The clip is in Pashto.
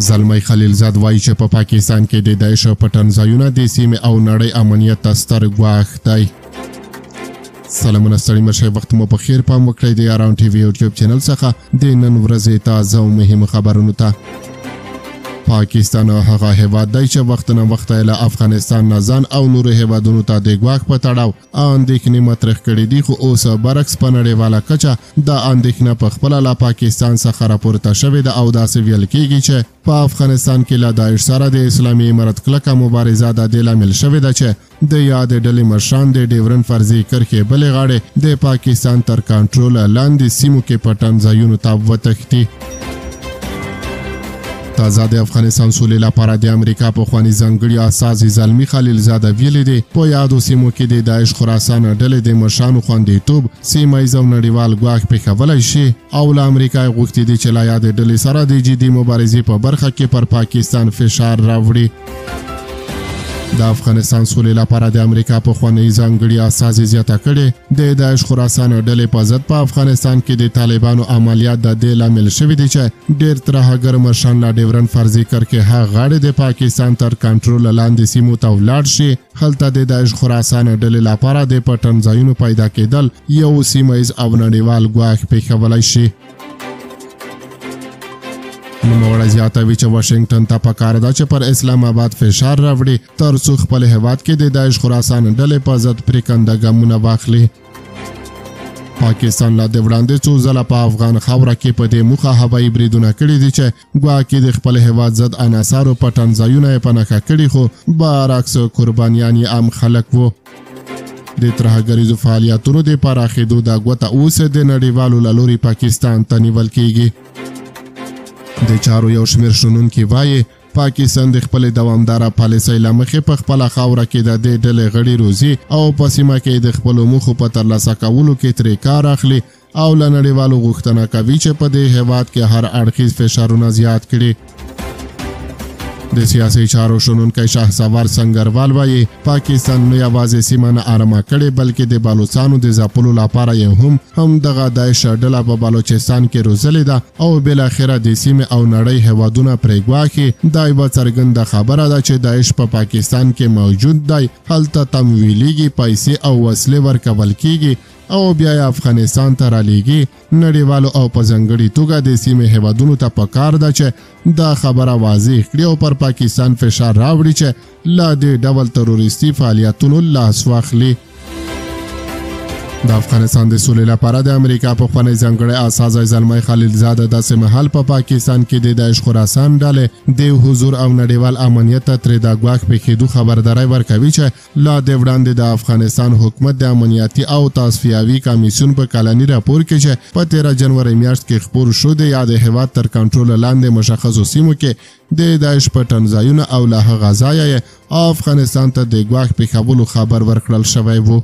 زلمی خلیلزاد وایي چې په پاکستان کې د داعش پټنځایونه د سیمې او نړۍ امنیت ته ستر ګواښ دی. سلامونه ستړي مه شئ، وخت مو په خیر، پام وکړئ د یاران ټي وي یوټیوب چینل څخه د نن ورځې تازه او مهمو خبرونو ته. پاکستان هغه هیواد دی چې وخت نه وخت له افغانستان نه ځان او نورو هیوادونو ته د ګواښ په تړاو اندېښنې مطرح کړي دي، خو اوس برعکس په نړیواله کچه دا اندېښنه په خپله له پاکستان څخه راپورته شوې ده او داسې ویل کېږي چې په افغانستان کې له داعش سره د اسلامي امارت کلکه مبارزه د دې لامل شوې ده چې د یادې ډلې مشران د ډیورن فرضي کرښې بلې غاړې د پاکستان تر کنټرول لاندې سیمو کې پټنځایونو ته وتښتي. تازه د افغانستان سولې لپاره د امریکا پخواني ځانګړي استازي زلمي خلیلزاد ویلي دي په یادو سیمو کې د داعش خراسان ډلې د مشرانو خوندیتوب سیمه ییز او نړیوال ګواښ پېښولی شي او له امریکا یې غوښتي دي چې له یادې ډلې سره د جدي مبارزې په برخه کې پر پاکستان فشار راوړي. د افغانستان سولې لپاره د امریکا پخواني ځانګړي استازي زیاته کړې د داعش خراسان ډلې په ضد په افغانستان کې د طالبانو عملیات د دې لامل شوي دي چې ډېر ترهګر مشران له ډیورن فرضي کرښې هغه غاړې د پاکستان تر کنټرول لاندې سیمو ته ولاړ شي. هلته د داعش خراسان ډلې لپاره د پټنځایونو پیدا کېدل یو سیمه ییز او نړیوال ګواښ پېښولی شي. نوموړی زیاتوي چې واشنګټن ته پکار ده چې پر اسلام آباد فشار راوړي تر څو خپل هیواد کې د داعش خراسان ډلې په ضد پرېکنده ګامونه واخلي. پاکستان لا د وړاندې څو ځله په افغان خاوره کې په دې موخه هوایي بریدونه کړي دي چې ګواکې د خپل هیواد ضد عناصرو پټنځایونه یې په نښه کړي، خو برعکس قربانیان یې عام خلک وو. د ترهګریزو فعالیتونو د پراخېدو دا ګوته اوس د نړیوالو له لوري پاکستان ته نیول کېږي. د چارو یو شمېر شنونکي وایي پاکستان د خپلې دوامداره پالیسۍ له مخې په خپله خاوره کې د دې ډلې غړي روزي او په سیمه کې د خپلو موخو په ترلاسه کولو کې ترې کار اخلي او له نړیوالو غوښتنه کوي چې په دې هیواد کې هر اړخیز فشارونه زیات کړي. د سیاسي چارو شنونکی شهسوار سنگروال وایي پاکستان نه یوازې سیمه نه آرامه کړې بلکې د بلوچستانو د ځپلو لپاره یې هم دغه داعش ډله په بلوچستان کې روزلې ده او بالاخره د سیمې او نړۍ هیوادونه پرې ګواښي. دا یوه څرګنده خبره ده چې داعش په پاکستان کې موجود دی، هلته تمویلیږي، پیسې او وسلې ورکول کیږي او بیا یې افغانستان ته رالیږي. نړیوالو او په ځانګړې توګه د سیمې هیوادونو ته پکار ده چې دا خبره واضح کړي او پر پاکستان فشار راوړي چې له دې ډول تروریستي فعالیتونو لاس واخلي. د افغانستان د سولې لپاره د امریکا پخوانی ځانګړی استازی زلمی خلیلزاد داسې مهال په پاکستان کې د داعش خراسان ډلې د حضور او نړیوال امنیت ته ترې د ګواښ پېښېدو خبرداری ورکوي چې لا د وړاندې د افغانستان حکومت د امنیتي او تصفیوي کمیسیون په کلني راپور کې چې په 13 جنوري میاشت کې خپور شو د یاد هیواد تر کنټرول لاندې مشخصو سیمو کې د داعش پټنځایونه او له هغه ځایه افغانستان ته د ګواښ پېښولو خبر ورکړل شوی و.